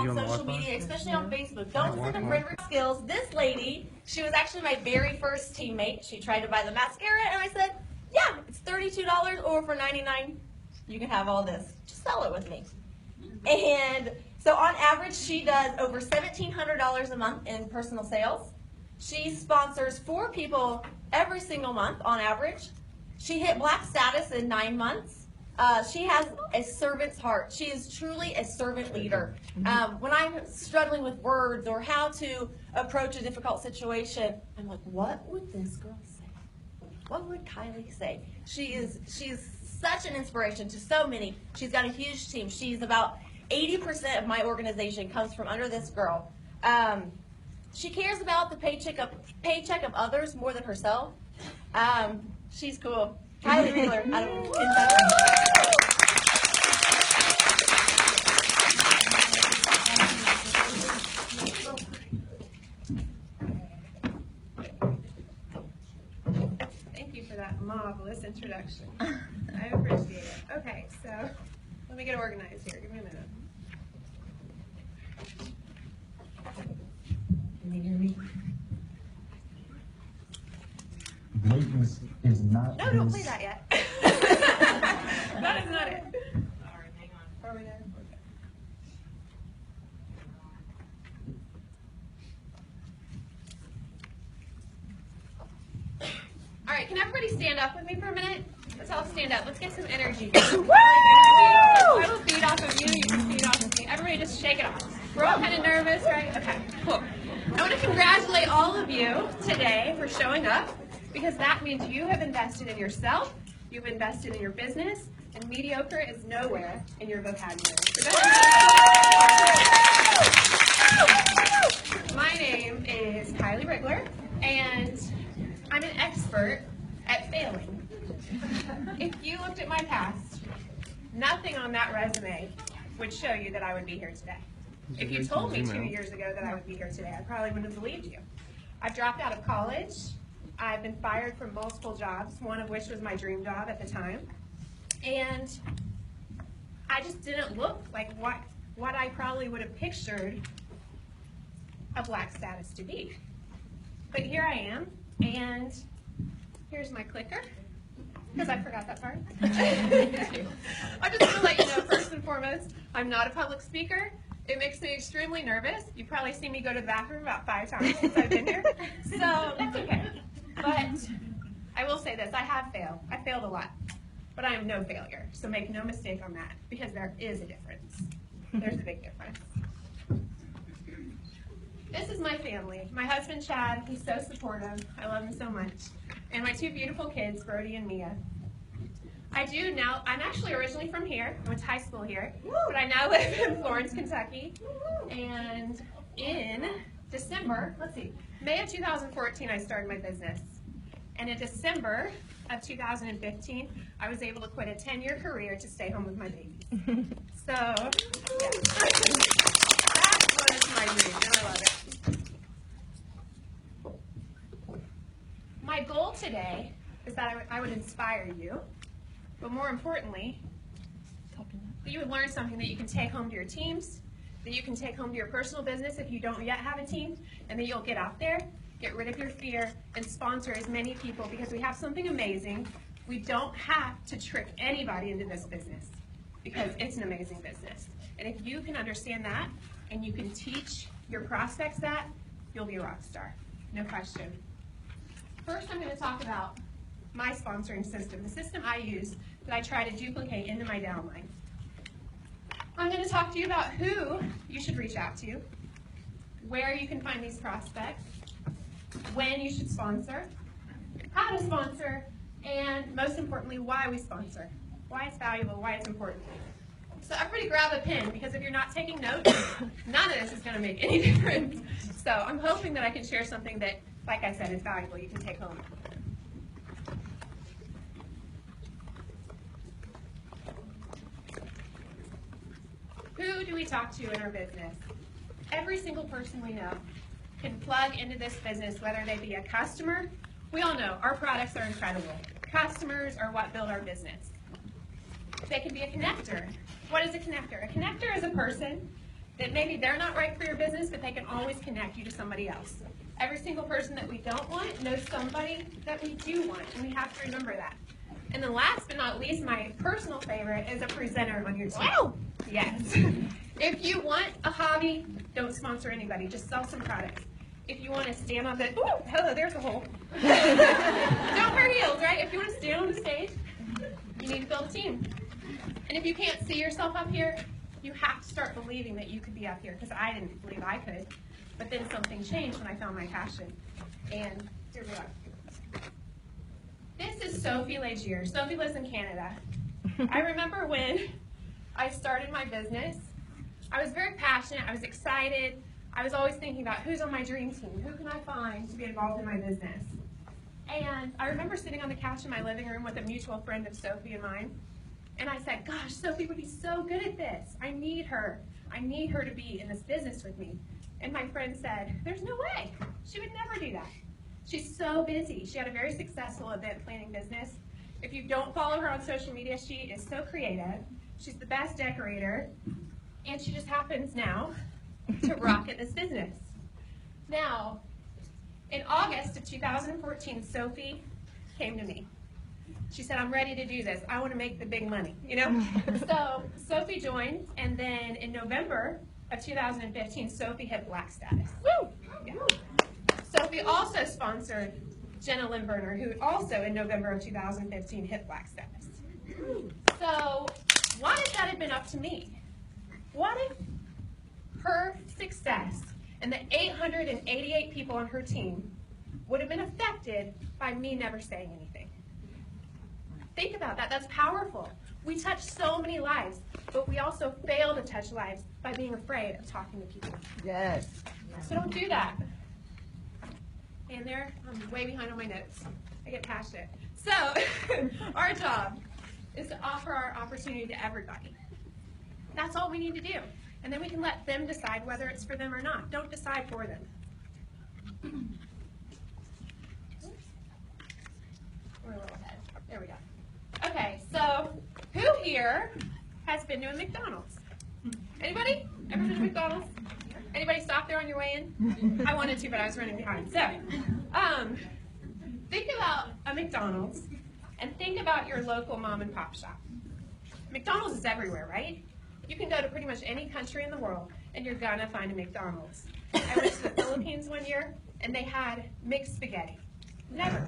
on social media, especially on Facebook. Don't send them friend skills. This lady, she was actually my very first teammate. She tried to buy the mascara, and I said, yeah, it's $32 or for $99, you can have all this. Just sell it with me. And so on average, she does over $1,700 a month in personal sales. She sponsors 4 people every single month on average. She hit black status in 9 months. She has a servant's heart. She is truly a servant leader. When I'm struggling with words or how to approach a difficult situation, I'm like, what would this girl say? What would Kylie say? She's such an inspiration to so many. She's got a huge team. She's about 80% of my organization comes from under this girl. She cares about the paycheck of others more than herself. She's cool. Kylie Riegler. Thank you for that marvelous introduction. I appreciate it. Okay, so let me get organized here. Give me a minute. Can you hear me? Blatant is not. No, don't play that yet. That is not it. All right, hang on. Are we there? Okay. All right, can everybody stand up with me for a minute? Let's all stand up. Let's get some energy. Woo! I will feed off of you. You can feed off of me. Everybody just shake it off. We're all kind of nervous, right? Okay, cool. I want to congratulate all of you today for showing up, because that means you have invested in yourself, you've invested in your business, and mediocre is nowhere in your vocabulary. My name is Kylie Riegler, and I'm an expert at failing. If you looked at my past, nothing on that resume would show you that I would be here today. If you told me 2 years ago that I would be here today, I probably wouldn't have believed you. I've dropped out of college. I've been fired from multiple jobs, one of which was my dream job at the time. And I just didn't look like what I probably would have pictured a black status to be. But here I am, and here's my clicker, because I forgot that part. I just want to let you know, first and foremost, I'm not a public speaker. It makes me extremely nervous. You've probably seen me go to the bathroom about 5 times since I've been here. So that's okay. But I will say this, I have failed. I failed a lot. But I am no failure. So make no mistake on that, because there is a difference. There's a big difference. This is my family. My husband, Chad, he's so supportive. I love him so much. And my 2 beautiful kids, Brody and Mia. I'm actually originally from here. I went to high school here, but I now live in Florence, Kentucky. And in December, May of 2014, I started my business. And in December of 2015, I was able to quit a 10-year career to stay home with my babies. So, yeah. That was my dream, and I love it. My goal today is that I would inspire you. But more importantly, that you would learn something that you can take home to your teams, that you can take home to your personal business if you don't yet have a team, and that you'll get out there, get rid of your fear, and sponsor as many people, because we have something amazing. We don't have to trick anybody into this business, because it's an amazing business. And if you can understand that, and you can teach your prospects that, you'll be a rock star. No question. First, I'm going to talk about my sponsoring system, the system I use that I try to duplicate into my downline. I'm going to talk to you about who you should reach out to, where you can find these prospects, when you should sponsor, how to sponsor, and most importantly, why we sponsor, why it's valuable, why it's important. So everybody grab a pen, because if you're not taking notes, none of this is going to make any difference. So I'm hoping that I can share something that, like I said, is valuable, you can take home. Who do we talk to in our business? Every single person we know can plug into this business, whether they be a customer. We all know our products are incredible. Customers are what build our business. They can be a connector. What is a connector? A connector is a person that maybe they're not right for your business, but they can always connect you to somebody else. Every single person that we don't want knows somebody that we do want, and we have to remember that. And then last but not least, my personal favorite is a presenter on your team. Wow. Yes. If you want a hobby, don't sponsor anybody. Just sell some products. If you want to stand on the, ooh, hello, there's a hole. Don't wear heels, right? If you want to stand on the stage, you need to build a team. And if you can't see yourself up here, you have to start believing that you could be up here, because I didn't believe I could. But then something changed when I found my passion. And here we are. This is Sophie Legier. Sophie lives in Canada. I remember when I started my business, I was very passionate, I was excited. I was always thinking about who's on my dream team, who can I find to be involved in my business. And I remember sitting on the couch in my living room with a mutual friend of Sophie and mine, and I said, gosh, Sophie would be so good at this. I need her. I need her to be in this business with me. And my friend said, there's no way. She would never do that. She's so busy. She had a very successful event planning business. If you don't follow her on social media, she is so creative. She's the best decorator, and she just happens now to rock at this business. Now, in August of 2014, Sophie came to me. She said, I'm ready to do this. I want to make the big money, you know? So Sophie joined, and then in November of 2015, Sophie hit black status. Woo! Yeah. Sophie also sponsored Jenna Limburner, who also in November of 2015 hit black status. So what if that had been up to me? What if her success and the 888 people on her team would have been affected by me never saying anything? Think about that. That's powerful. We touch so many lives, but we also fail to touch lives by being afraid of talking to people. Yes. So don't do that. And there, I'm way behind on my notes. I get passionate. So our job is to offer our opportunity to everybody. That's all we need to do. And then we can let them decide whether it's for them or not. Don't decide for them. We're a little ahead. There we go. Okay, so who here has been to a McDonald's? Anybody? Ever been to McDonald's? Anybody stop there on your way in? I wanted to, but I was running behind. So, think about a McDonald's and think about your local mom and pop shop. McDonald's is everywhere, right? You can go to pretty much any country in the world and you're gonna find a McDonald's. I went to the Philippines one year and they had mixed spaghetti. Never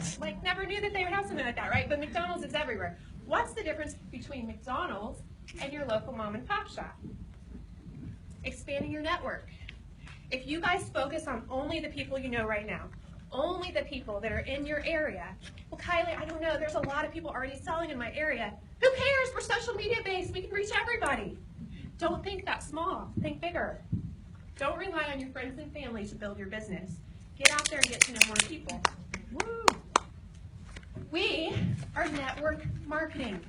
knew that they would have something like that, right? But McDonald's is everywhere. What's the difference between McDonald's and your local mom and pop shop? Expanding your network. If you guys focus on only the people you know right now, only the people that are in your area, well, Kylie, I don't know, there's a lot of people already selling in my area. Who cares? We're social media based. We can reach everybody. Don't think that small. Think bigger. Don't rely on your friends and family to build your business. Get out there and get to know more people. Woo! We are network marketing.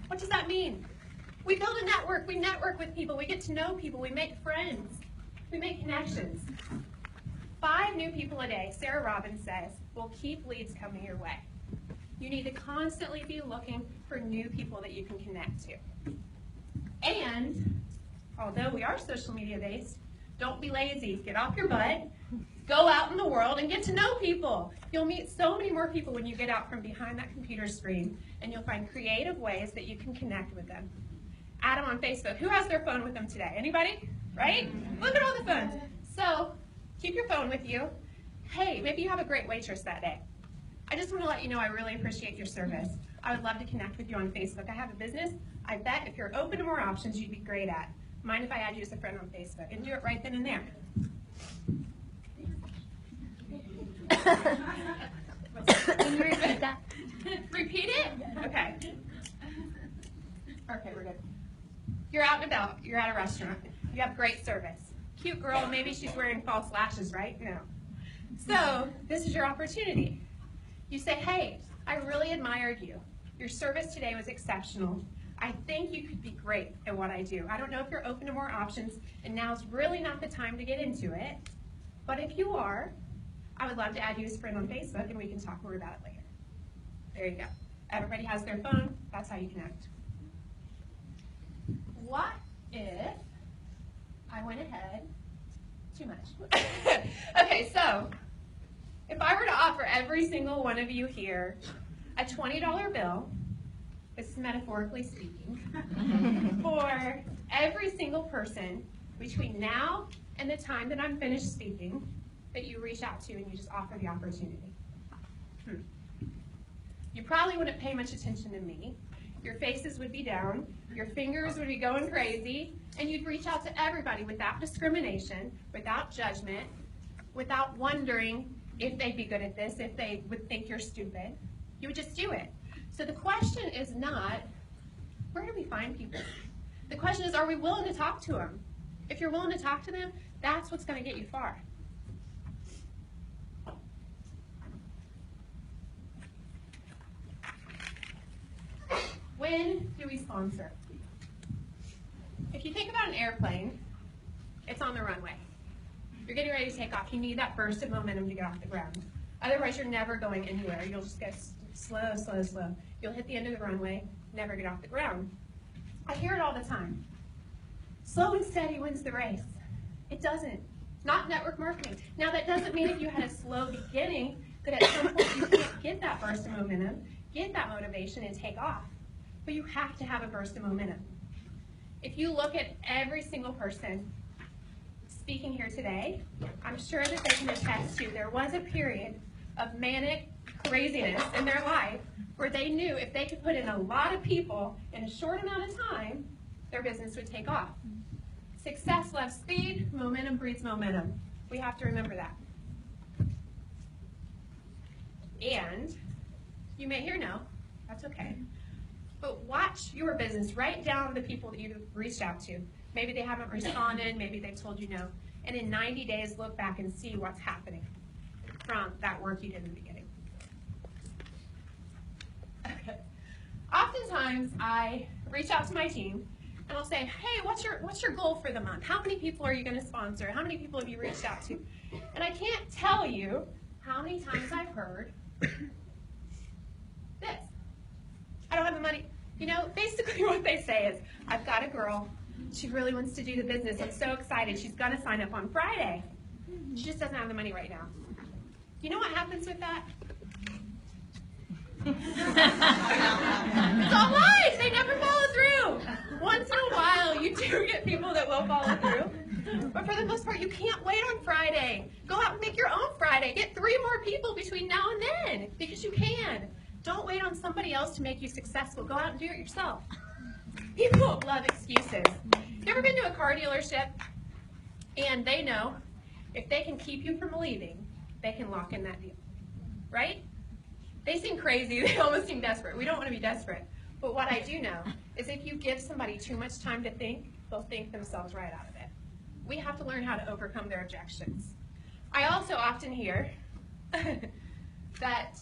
What does that mean? We build a network. We network with people. We get to know people. We make friends. We make connections. 5 new people a day, Sarah Robbins says, will keep leads coming your way. You need to constantly be looking for new people that you can connect to. And although we are social media based, don't be lazy. Get off your butt. Go out in the world and get to know people. You'll meet so many more people when you get out from behind that computer screen, and you'll find creative ways that you can connect with them. Add them on Facebook. Who has their phone with them today? Anybody? Right? Look at all the phones. So keep your phone with you. Hey, maybe you have a great waitress that day. I just want to let you know I really appreciate your service. I would love to connect with you on Facebook. I have a business. I bet if you're open to more options, you'd be great at. Mind if I add you as a friend on Facebook? And do it right then and there. Can you repeat that? Repeat it? Okay. Okay, we're good. You're out and about. You're at a restaurant. You have great service. Cute girl, maybe she's wearing false lashes, right? No. So this is your opportunity. You say, hey, I really admired you. Your service today was exceptional. I think you could be great at what I do. I don't know if you're open to more options, and now's really not the time to get into it. But if you are, I would love to add you as a friend on Facebook, and we can talk more about it later. There you go. Everybody has their phone. That's how you connect. What if I went ahead. Too much. Okay, so if I were to offer every single one of you here a $20 bill, this is metaphorically speaking, for every single person between now and the time that I'm finished speaking that you reach out to and you just offer the opportunity. You probably wouldn't pay much attention to me. Your faces would be down, your fingers would be going crazy, and you'd reach out to everybody without discrimination, without judgment, without wondering if they'd be good at this, if they would think you're stupid. You would just do it. So the question is not, where do we find people? The question is, are we willing to talk to them? If you're willing to talk to them, that's what's going to get you far. When do we sponsor? If you think about an airplane, it's on the runway. You're getting ready to take off. You need that burst of momentum to get off the ground. Otherwise, you're never going anywhere. You'll just get slow, slow, slow. You'll hit the end of the runway, never get off the ground. I hear it all the time. Slow and steady wins the race. It doesn't. Not network marketing. Now, that doesn't mean if you had a slow beginning that at some point you can't get that burst of momentum, get that motivation, and take off. But you have to have a burst of momentum. If you look at every single person speaking here today, I'm sure that they can attest to there was a period of manic craziness in their life where they knew if they could put in a lot of people in a short amount of time, their business would take off. Success loves speed, momentum breeds momentum. We have to remember that. And you may hear no, that's okay. But watch your business, write down the people that you've reached out to. Maybe they haven't responded, maybe they've told you no. And in 90 days, look back and see what's happening from that work you did in the beginning. Okay. Oftentimes, I reach out to my team and I'll say, hey, what's your goal for the month? How many people are you going to sponsor? How many people have you reached out to? And I can't tell you how many times I've heard this. I don't have the money. You know, basically what they say is, I've got a girl. She really wants to do the business. I'm so excited. She's going to sign up on Friday. She just doesn't have the money right now. You know what happens with that? It's all lies. They never follow through. Once in a while, you do get people that will follow through. But for the most part, you can't wait on Friday. Go out and make your own Friday. Get 3 more people between now and then, because you can. Don't wait on somebody else to make you successful. Go out and do it yourself. People love excuses. You ever been to a car dealership and they know if they can keep you from leaving, they can lock in that deal, right? They seem crazy. They almost seem desperate. We don't want to be desperate. But what I do know is if you give somebody too much time to think, they'll think themselves right out of it. We have to learn how to overcome their objections. I also often hear that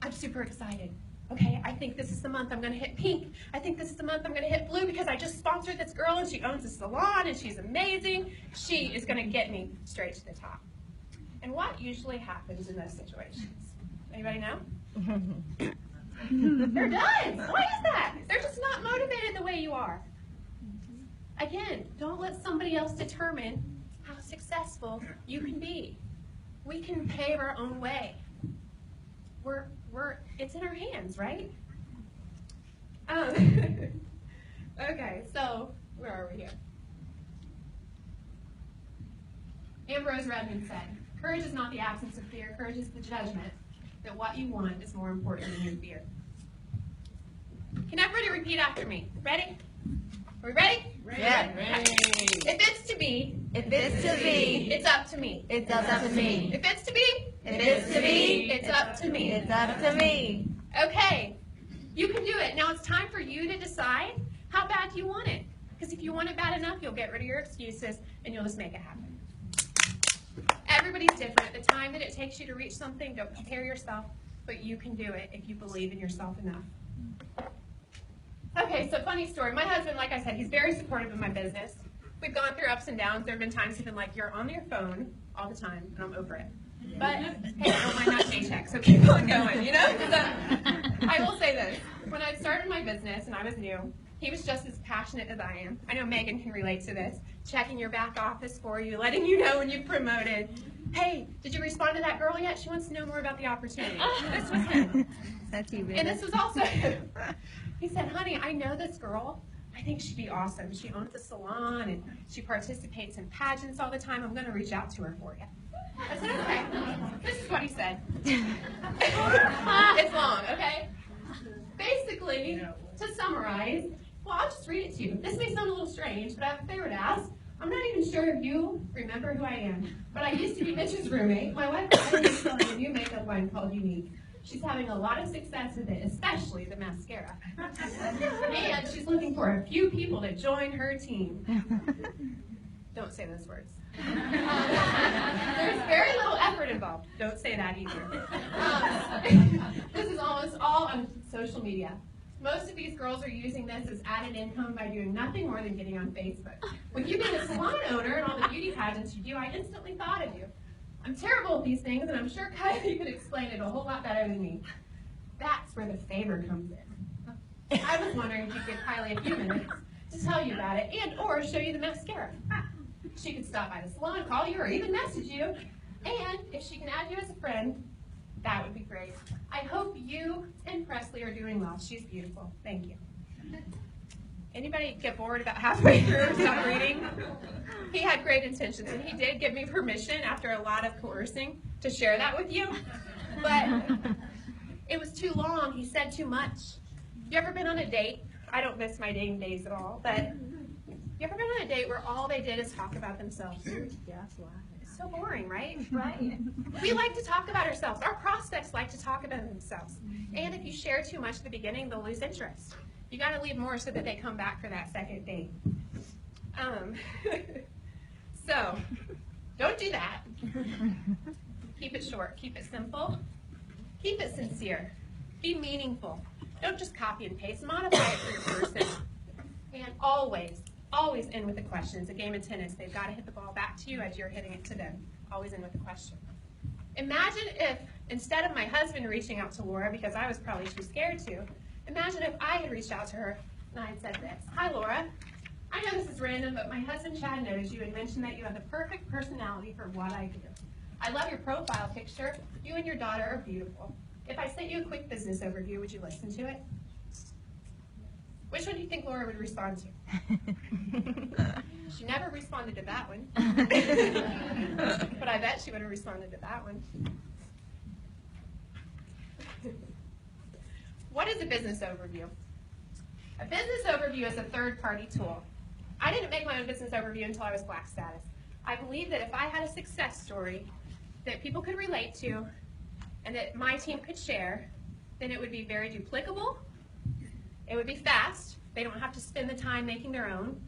I'm super excited. Okay, I think this is the month I'm going to hit pink. I think this is the month I'm going to hit blue because I just sponsored this girl and she owns a salon and she's amazing. She is going to get me straight to the top. And what usually happens in those situations? Anybody know? They're done. Why is that? They're just not motivated the way you are. Again, don't let somebody else determine how successful you can be. We can pave our own way. It's in our hands, right? Okay, so where are we here? Ambrose Redmond said, courage is not the absence of fear, courage is the judgment that what you want is more important than your fear. Can everybody repeat after me? Ready? Are we ready? Ready. If it's to be, it's up to me. It's up to me. If it's to be, It's up to me. It's up to me. Okay, you can do it. Now it's time for you to decide how bad do you want it. Because if you want it bad enough, you'll get rid of your excuses and you'll just make it happen. Everybody's different. The time that it takes you to reach something, don't compare yourself, but you can do it if you believe in yourself enough. Okay, so funny story. My husband, like I said, he's very supportive of my business. We've gone through ups and downs. There have been times he's been like, you're on your phone all the time, and I'm over it. But, hey, I don't mind that paycheck, so keep on going, you know? So, I will say this. When I started my business and I was new, He was just as passionate as I am. I know Megan can relate to this. Checking your back office for you, letting you know when you've promoted. Hey, did you respond to that girl yet? She wants to know more about the opportunity. This was him. That's you, baby. And this was also him. He said, honey, I know this girl. I think she'd be awesome. She owns a salon and she participates in pageants all the time. I'm going to reach out to her for you. I said, okay. This is what he said. It's long, okay? Basically, to summarize, well, I'll just read it to you. This may sound a little strange, but I have a favor to ask. I'm not even sure if you remember who I am, but I used to be Mitch's roommate. My wife is selling a new makeup line called Unique. She's having a lot of success with it, especially the mascara. And she's looking for a few people to join her team. Don't say those words. There's very little effort involved. Don't say that either. This is almost all on social media. Most of these girls are using this as added income by doing nothing more than getting on Facebook. With you being a salon owner and all the beauty pageants you do, I instantly thought of you. I'm terrible at these things, and I'm sure Kylie could explain it a whole lot better than me. That's where the favor comes in. I was wondering if you could give Kylie a few minutes to tell you about it and or show you the mascara. She could stop by the salon, call you, or even message you. And if she can add you as a friend, that would be great. I hope you and Presley are doing well. She's beautiful. Thank you. Anybody get bored about halfway through or stop reading? He had great intentions, and he did give me permission after a lot of coercing to share that with you. But it was too long. He said too much. You ever been on a date? I don't miss my dating days at all, but you ever been on a date where all they did is talk about themselves? Yeah, that's why. It's so boring, right? Right. We like to talk about ourselves. Our prospects like to talk about themselves. And if you share too much at the beginning, they'll lose interest. You got to leave more so that they come back for that second date. So, don't do that. Keep it short. Keep it simple. Keep it sincere. Be meaningful. Don't just copy and paste. Modify it for your person. And always end with a question. It's a game of tennis. They've got to hit the ball back to you as you're hitting it to them. Always end with a question. Imagine if, instead of my husband reaching out to Laura, because I was probably too scared to, imagine if I had reached out to her and I had said this. Hi, Laura. I know this is random, but my husband Chad noticed you had mentioned that you have the perfect personality for what I do. I love your profile picture. You and your daughter are beautiful. If I sent you a quick business overview, would you listen to it? Which one do you think Laura would respond to? She never responded to that one. But I bet she would have responded to that one. What is a business overview? A business overview is a third-party tool. I didn't make my own business overview until I was Black status. I believe that if I had a success story that people could relate to and that my team could share, then it would be very duplicable. It would be fast. They don't have to spend the time making their own.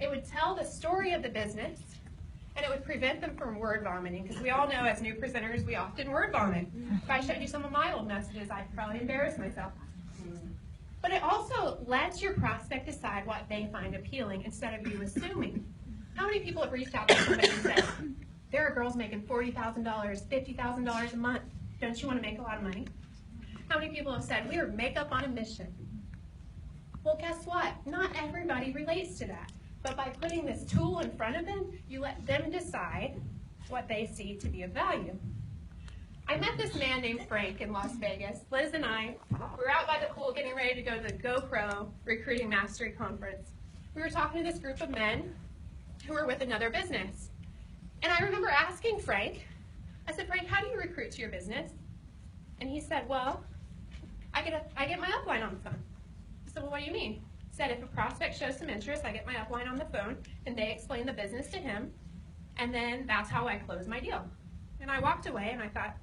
It would tell the story of the business, and it would prevent them from word vomiting, because we all know as new presenters, we often word vomit. If I showed you some of my old messages, I'd probably embarrass myself. But it also lets your prospect decide what they find appealing instead of you assuming. How many people have reached out to somebody and said, there are girls making $40,000, $50,000 a month. Don't you want to make a lot of money? How many people have said, we are makeup on a mission? Well, guess what? Not everybody relates to that. But by putting this tool in front of them, you let them decide what they see to be of value. I met this man named Frank in Las Vegas. Liz and I were out by the pool getting ready to go to the GoPro Recruiting Mastery Conference. We were talking to this group of men who were with another business. And I remember asking Frank, I said, Frank, how do you recruit to your business? And he said, well, I get my upline on the phone. I said, well, what do you mean? He said, if a prospect shows some interest, I get my upline on the phone, and they explain the business to him, and then that's how I close my deal. And I walked away, and I thought,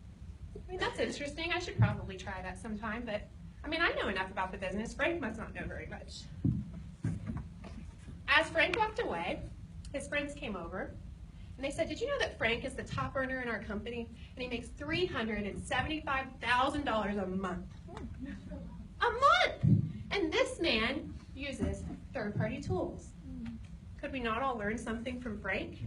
I mean, that's interesting. I should probably try that sometime, but, I mean, I know enough about the business. Frank must not know very much. As Frank walked away, his friends came over, and they said, did you know that Frank is the top earner in our company, and he makes $375,000 a month? A month! And this man uses third-party tools. Could we not all learn something from Frank?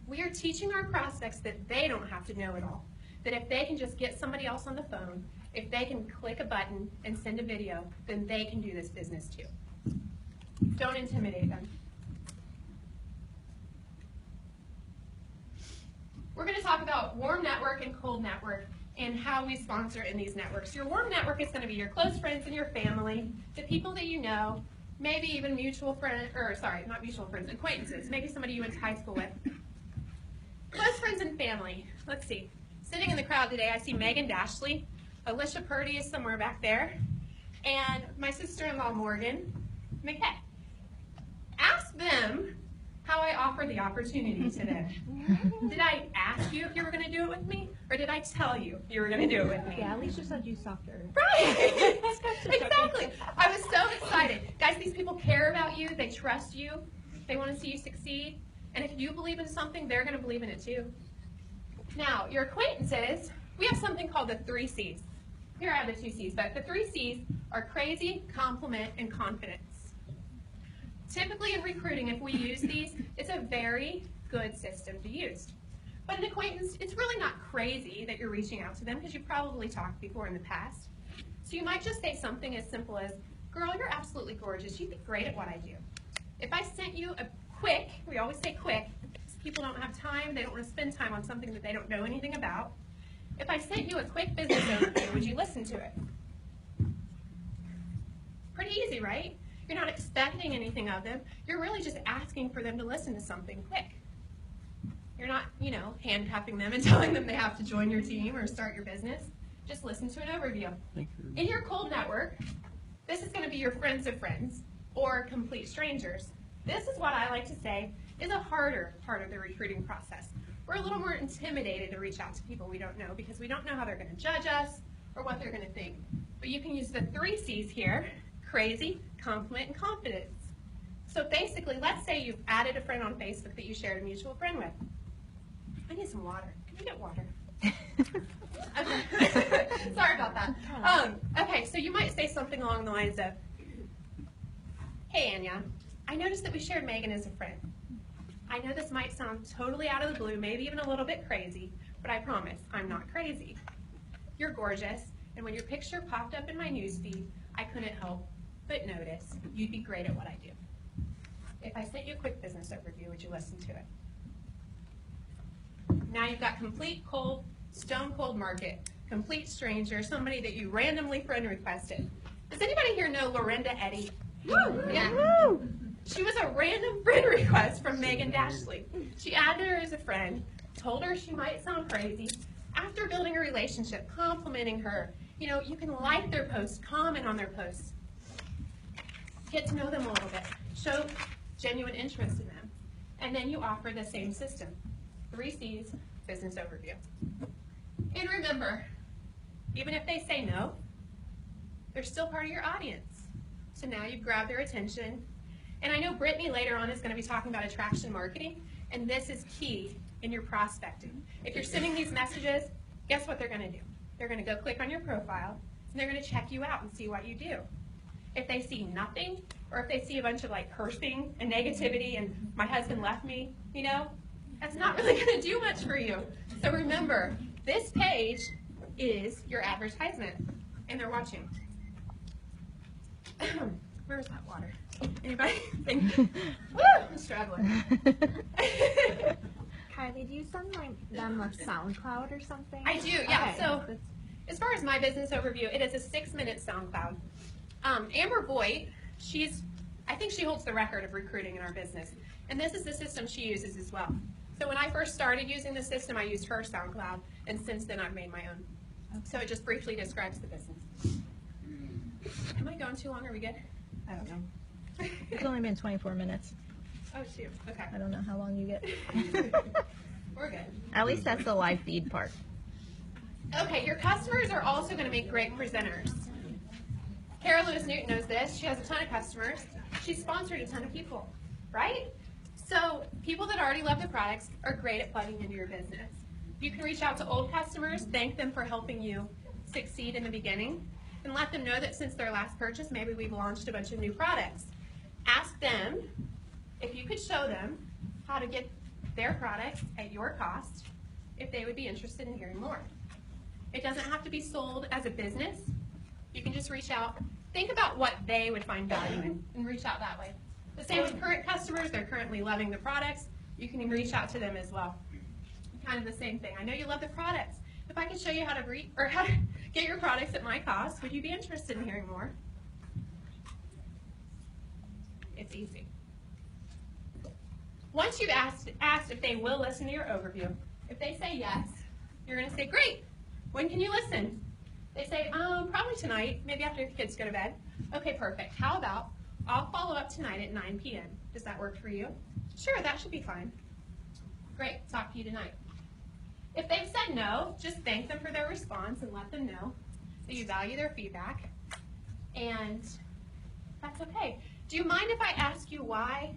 We are teaching our prospects that they don't have to know it all. That if they can just get somebody else on the phone, if they can click a button and send a video, then they can do this business too. Don't intimidate them. We're going to talk about warm network and cold network and how we sponsor in these networks. Your warm network is going to be your close friends and your family, the people that you know, maybe even mutual friends, or sorry, not mutual friends, acquaintances, maybe somebody you went to high school with. Close friends and family. Let's see. Sitting in the crowd today, I see Megan Dashley. Alicia Purdy is somewhere back there. And my sister-in-law, Morgan McKay. Ask them how I offered the opportunity to them. Did I ask you if you were going to do it with me? Or did I tell you you were going to do it with me? Yeah, Alicia said you sucked her. Right! Exactly. I was so excited. Guys, these people care about you. They trust you. They want to see you succeed. And if you believe in something, they're going to believe in it too. Now, your acquaintances, we have something called the 3 C's. Here I have the 2 C's, but the 3 C's are crazy, compliment, and confidence. Typically in recruiting, if we use these, it's a very good system to use. But an acquaintance, it's really not crazy that you're reaching out to them because you've probably talked before in the past. So you might just say something as simple as, girl, you're absolutely gorgeous. You'd be great at what I do. If I sent you a quick, we always say quick, because people don't have time, they don't want to spend time on something that they don't know anything about. If I sent you a quick business overview, would you listen to it? Pretty easy, right? You're not expecting anything of them. You're really just asking for them to listen to something quick. You're not, handcuffing them and telling them they have to join your team or start your business. Just listen to an overview. In your cold network, this is going to be your friends of friends or complete strangers. This is what I like to say is a harder part of the recruiting process. We're a little more intimidated to reach out to people we don't know because we don't know how they're going to judge us or what they're going to think. But you can use the 3 C's here: crazy, compliment, and confidence. So basically, let's say you've added a friend on Facebook that you shared a mutual friend with. I need some water. Can you get water? Okay. Sorry about that. Okay, so you might say something along the lines of, hey, Anya, I noticed that we shared Megan as a friend. I know this might sound totally out of the blue, maybe even a little bit crazy, but I promise I'm not crazy. You're gorgeous, and when your picture popped up in my newsfeed, I couldn't help but notice you'd be great at what I do. If I sent you a quick business overview, would you listen to it? Now you've got complete cold, stone cold market, complete stranger, somebody that you randomly friend requested. Does anybody here know Lorinda Eddy? Woo! Yeah. Woo! She was a random friend request from Megan Dashley. She added her as a friend, told her she might sound crazy. After building a relationship, complimenting her, you can like their posts, comment on their posts, get to know them a little bit, show genuine interest in them, and then you offer the same system. 3 C's, business overview. And remember, even if they say no, they're still part of your audience. So now you've grabbed their attention. And I know Brittany later on is going to be talking about attraction marketing, and this is key in your prospecting. If you're sending these messages, guess what they're going to do? They're going to go click on your profile, and they're going to check you out and see what you do. If they see nothing, or if they see a bunch of cursing and negativity and my husband left me, that's not really going to do much for you. So remember, this page is your advertisement, and they're watching. Where's that water? Anybody? Woo! I'm struggling. Kylie, do you send them a SoundCloud or something? I do, yeah. Okay. So as far as my business overview, it is a 6-minute SoundCloud. Amber Boyd, I think she holds the record of recruiting in our business. And this is the system she uses as well. So when I first started using the system, I used her SoundCloud, and since then I've made my own. So it just briefly describes the business. Am I going too long? Are we good? I don't know. It's only been 24 minutes. Oh, shoot. Okay. I don't know how long you get. We're good. At least that's the live feed part. Okay, your customers are also going to make great presenters. Kara Lewis Newton knows this. She has a ton of customers. She's sponsored a ton of people, right? So people that already love the products are great at plugging into your business. You can reach out to old customers, thank them for helping you succeed in the beginning, and let them know that since their last purchase, maybe we've launched a bunch of new products. Ask them if you could show them how to get their products at your cost, if they would be interested in hearing more. It doesn't have to be sold as a business. You can just reach out, think about what they would find value in, and reach out that way. The same with current customers. They're currently loving the products. You can reach out to them as well. Kind of the same thing. I know you love the products. If I could show you how to get your products at my cost, would you be interested in hearing more? It's easy. Once you've asked if they will listen to your overview, if they say yes, you're going to say, great, when can you listen? They say, probably tonight, maybe after your kids go to bed. Okay, perfect. How about I'll follow up tonight at 9 p.m. Does that work for you? Sure, that should be fine. Great, talk to you tonight. If they've said no, just thank them for their response and let them know that you value their feedback, and that's okay. Do you mind if I ask you why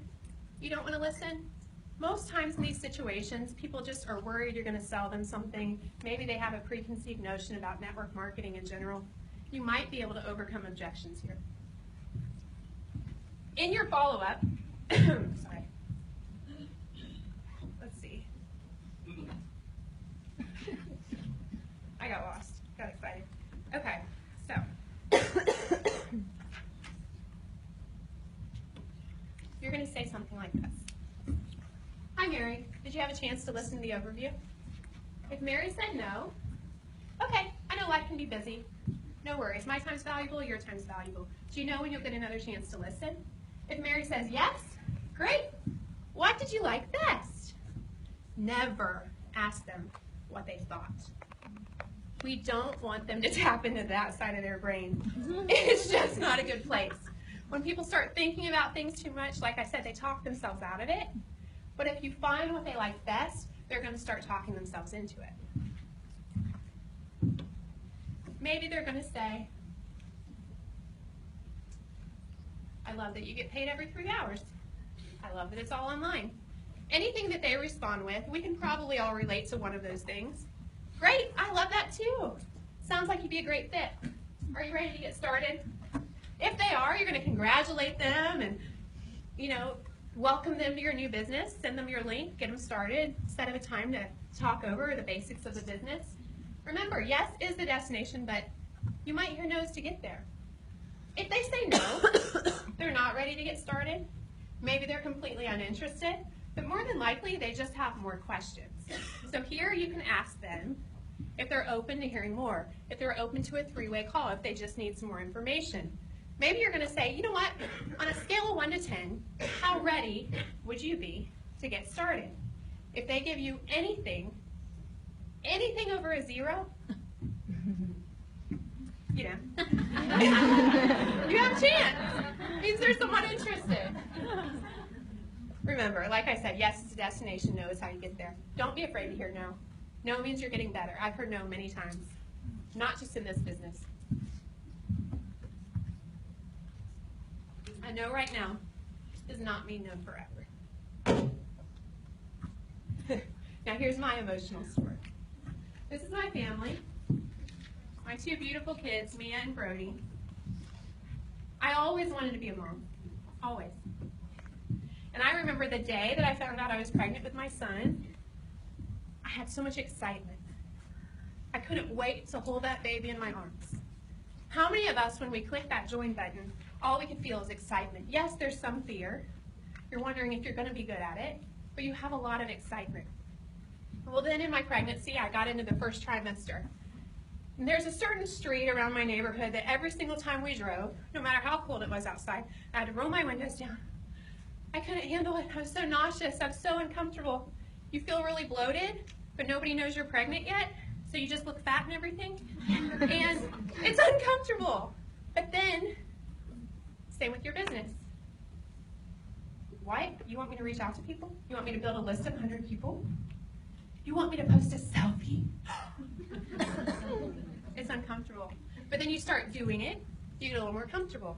you don't want to listen? Most times in these situations, people just are worried you're going to sell them something. Maybe they have a preconceived notion about network marketing in general. You might be able to overcome objections here. In your follow-up, sorry. Let's see. I got lost, got excited. Okay, so. You're going to say something like this. Hi, Mary. Did you have a chance to listen to the overview? If Mary said no, okay, I know life can be busy. No worries. My time's valuable, your time's valuable. Do you know when you'll get another chance to listen? If Mary says yes, great. What did you like best? Never ask them what they thought. We don't want them to tap into that side of their brain. It's just not a good place. When people start thinking about things too much, like I said, they talk themselves out of it. But if you find what they like best, they're going to start talking themselves into it. Maybe they're going to say, I love that you get paid every 3 hours. I love that it's all online. Anything that they respond with, we can probably all relate to one of those things. Great, I love that too. Sounds like you'd be a great fit. Are you ready to get started? If they are, you're going to congratulate them and, welcome them to your new business. Send them your link, get them started, set up a time to talk over the basics of the business. Remember, yes is the destination, but you might hear no's to get there. If they say no, they're not ready to get started. Maybe they're completely uninterested, but more than likely they just have more questions. So here you can ask them if they're open to hearing more, if they're open to a 3-way call, if they just need some more information. Maybe you're going to say, you know what, on a scale of 1 to 10, how ready would you be to get started? If they give you anything over a 0, you have a chance. Means there's someone interested. Remember, like I said, yes is the destination, no is how you get there. Don't be afraid to hear no. No means you're getting better. I've heard no many times, not just in this business. I know right now does not mean no forever. Now here's my emotional story. This is my family, my 2 beautiful kids, Mia and Brody. I always wanted to be a mom, always. And I remember the day that I found out I was pregnant with my son, I had so much excitement. I couldn't wait to hold that baby in my arms. How many of us, when we click that join button, all we can feel is excitement? Yes, there's some fear. You're wondering if you're going to be good at it, but you have a lot of excitement. Well, then in my pregnancy, I got into the first trimester. And there's a certain street around my neighborhood that every single time we drove, no matter how cold it was outside, I had to roll my windows down. I couldn't handle it. I was so nauseous. I was so uncomfortable. You feel really bloated, but nobody knows you're pregnant yet, so you just look fat and everything. And it's uncomfortable. But then, same with your business. What? You want me to reach out to people? You want me to build a list of 100 people? You want me to post a selfie? It's uncomfortable. But then you start doing it, you get a little more comfortable.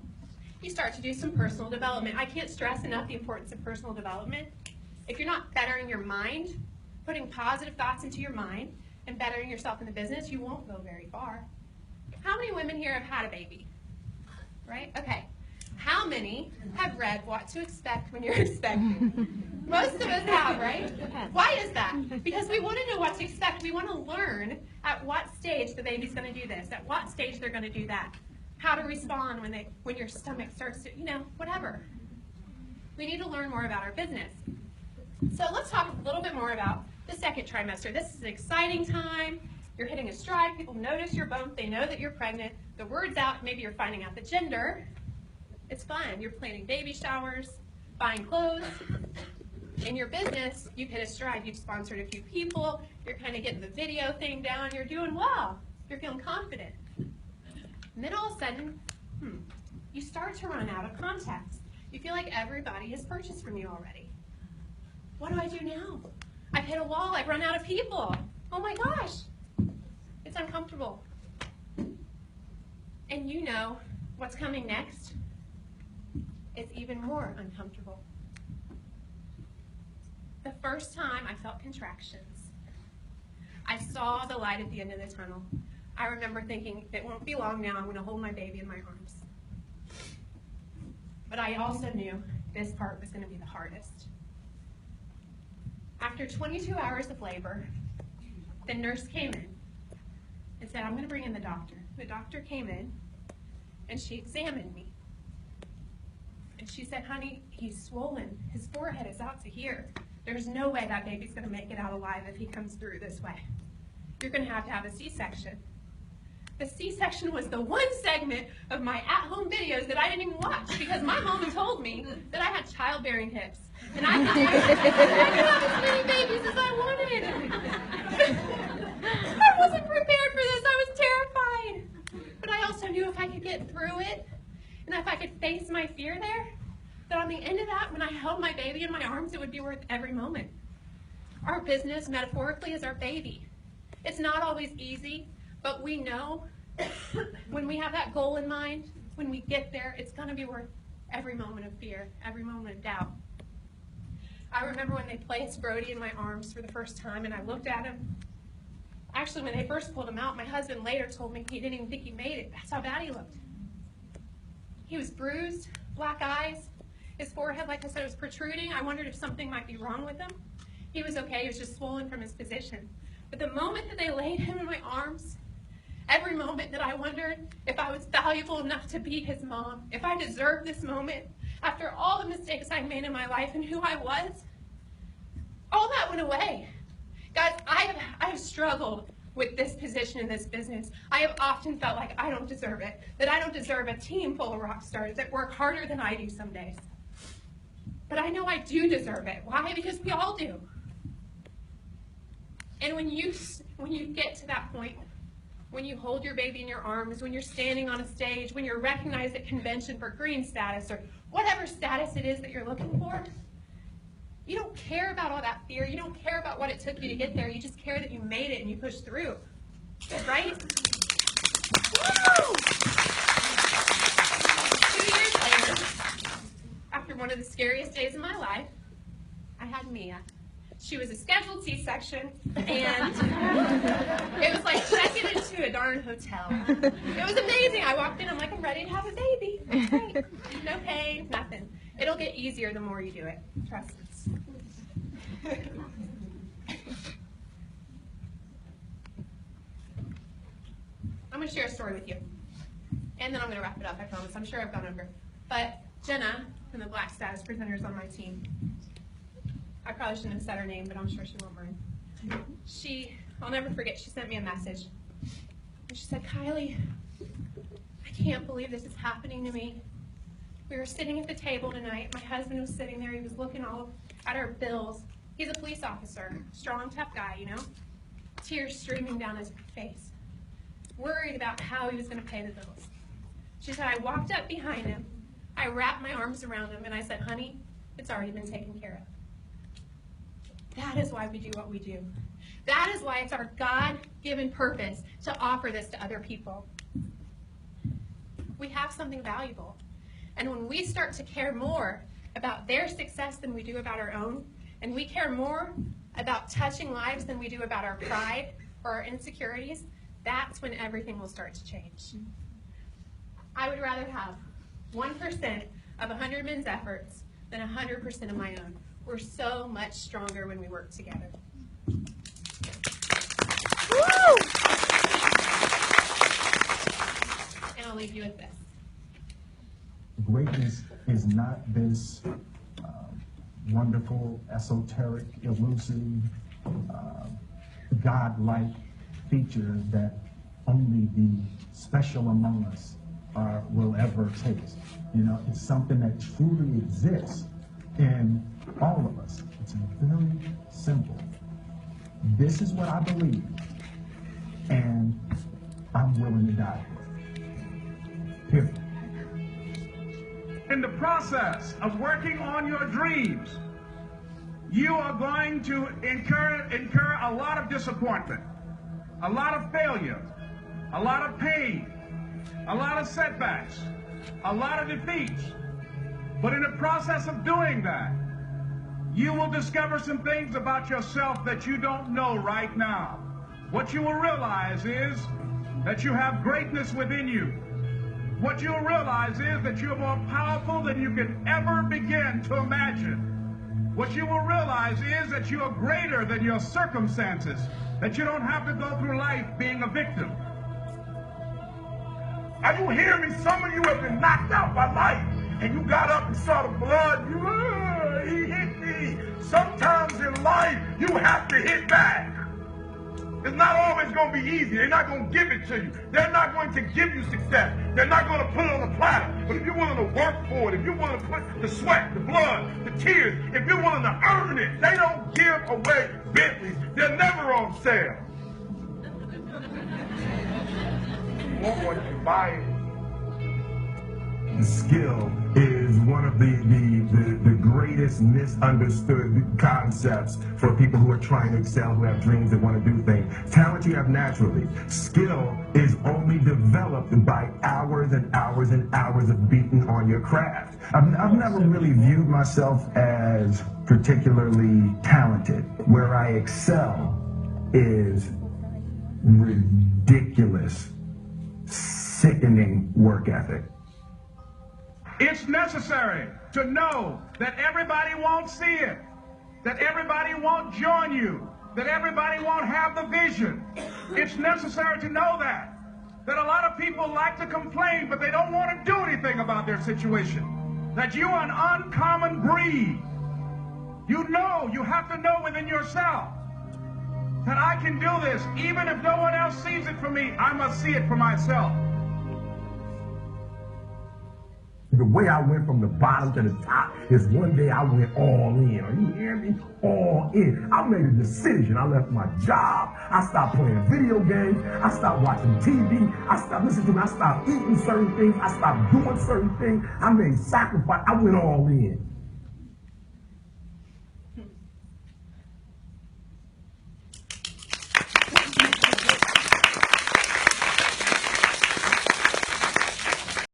You start to do some personal development. I can't stress enough the importance of personal development. If you're not bettering your mind, putting positive thoughts into your mind, and bettering yourself in the business, you won't go very far. How many women here have had a baby? Right? Okay. How many have read What to Expect When You're Expecting? Most of us have, right? Why is that? Because we want to know what to expect. We want to learn at what stage the baby's going to do this, at what stage they're going to do that, how to respond when your stomach starts to, whatever. we need to learn more about our business. So let's talk a little bit more about the second trimester. This is an exciting time. You're hitting a stride. People notice your bump. They know that you're pregnant. The word's out. Maybe you're finding out the gender. It's fun. You're planning baby showers, buying clothes. In your business, you've hit a stride. You've sponsored a few people. You're kind of getting the video thing down. You're doing well. You're feeling confident. And then all of a sudden, you start to run out of contacts. You feel like everybody has purchased from you already. What do I do now? I've hit a wall. I've run out of people. Oh my gosh. It's uncomfortable. And you know what's coming next? It's even more uncomfortable. The first time I felt contractions, I saw the light at the end of the tunnel. I remember thinking, it won't be long now, I'm going to hold my baby in my arms. But I also knew this part was going to be the hardest. After 22 hours of labor, the nurse came in and said, I'm going to bring in the doctor. The doctor came in and she examined me. And she said, honey, he's swollen. His forehead is out to here. There's no way that baby's going to make it out alive if he comes through this way. You're going to have a C-section. The C-section was the one segment of my at-home videos that I didn't even watch because my mom told me that I had childbearing hips. And I could have as many babies as I wanted. I wasn't prepared for this. I was terrified. But I also knew if I could get through it, and if I could face my fear there, that on the end of that, when I held my baby in my arms, it would be worth every moment. Our business, metaphorically, is our baby. It's not always easy, but we know when we have that goal in mind, when we get there, it's going to be worth every moment of fear, every moment of doubt. I remember when they placed Brody in my arms for the first time, and I looked at him. Actually, when they first pulled him out, my husband later told me he didn't even think he made it. That's how bad he looked. He was bruised, black eyes. His forehead, like I said, was protruding. I wondered if something might be wrong with him. He was okay. He was just swollen from his position. But the moment that they laid him in my arms, every moment that I wondered if I was valuable enough to be his mom, if I deserved this moment, after all the mistakes I made in my life and who I was, all that went away. Guys, I have struggled with this position in this business. I have often felt like I don't deserve it, that I don't deserve a team full of rock stars that work harder than I do some days. But I know I do deserve it. Why? Because we all do. And when you get to that point, when you hold your baby in your arms, when you're standing on a stage, when you're recognized at convention for green status or whatever status it is that you're looking for, you don't care about all that fear. You don't care about what it took you to get there. You just care that you made it and you pushed through. Right? Woo! 2 years later, after one of the scariest days of my life, I had Mia. She was a scheduled C-section, and it was like checking into a darn hotel. It was amazing. I walked in, I'm like, I'm ready to have a baby. Great. No pain, nothing. It'll get easier the more you do it. Trust me. I'm going to share a story with you, and then I'm going to wrap it up, I promise. I'm sure I've gone over. But Jenna, from the Black Status presenters on my team, I probably shouldn't have said her name, but I'm sure she won't mind. I'll never forget, she sent me a message. And she said, Kylie, I can't believe this is happening to me. We were sitting at the table tonight. My husband was sitting there. He was looking all at our bills. He's a police officer, strong, tough guy, you know. Tears streaming down his face. Worried about how he was going to pay the bills. She said, I walked up behind him. I wrapped my arms around him, and I said, honey, it's already been taken care of. That is why we do what we do. That is why it's our God-given purpose to offer this to other people. We have something valuable. And when we start to care more about their success than we do about our own, and we care more about touching lives than we do about our pride or our insecurities, that's when everything will start to change. I would rather have 1% of 100 men's efforts than 100% of my own. We're so much stronger when we work together. Woo! And I'll leave you with this. Greatness is not this wonderful, esoteric, elusive, God-like features that only the special among us will ever taste. You know, it's something that truly exists in all of us. It's very simple. This is what I believe, and I'm willing to die for it. Period. In the process of working on your dreams, you are going to incur a lot of disappointment, a lot of failure, a lot of pain, a lot of setbacks, a lot of defeats. But in the process of doing that, you will discover some things about yourself that you don't know right now. What you will realize is that you have greatness within you. What you'll realize is that you're more powerful than you can ever begin to imagine. What you will realize is that you are greater than your circumstances, that you don't have to go through life being a victim. Are you hearing me? Some of you have been knocked out by life, and you got up and saw the blood. He hit me. Sometimes in life, you have to hit back. It's not always going to be easy. They're not going to give it to you. They're not going to give you success. They're not going to put it on a platter. But if you're willing to work for it, if you're willing to put the sweat, the blood, the tears, if you're willing to earn it, they don't give away Bentleys. They're never on sale. You want one, you buy it. Skill is one of the greatest misunderstood concepts for people who are trying to excel, who have dreams and want to do things. Talent you have naturally. Skill is only developed by hours and hours and hours of beating on your craft. I've never really viewed myself as particularly talented. Where I excel is ridiculous, sickening work ethic. It's necessary to know that everybody won't see it, that everybody won't join you, that everybody won't have the vision. It's necessary to know that a lot of people like to complain, but they don't want to do anything about their situation, that you are an uncommon breed. You know, you have to know within yourself that I can do this. Even if no one else sees it for me, I must see it for myself. The way I went from the bottom to the top is one day I went all in. Are you hearing me? All in. I made a decision. I left my job. I stopped playing video games. I stopped watching TV. I stopped listening to me. I stopped eating certain things. I stopped doing certain things. I made sacrifice. I went all in.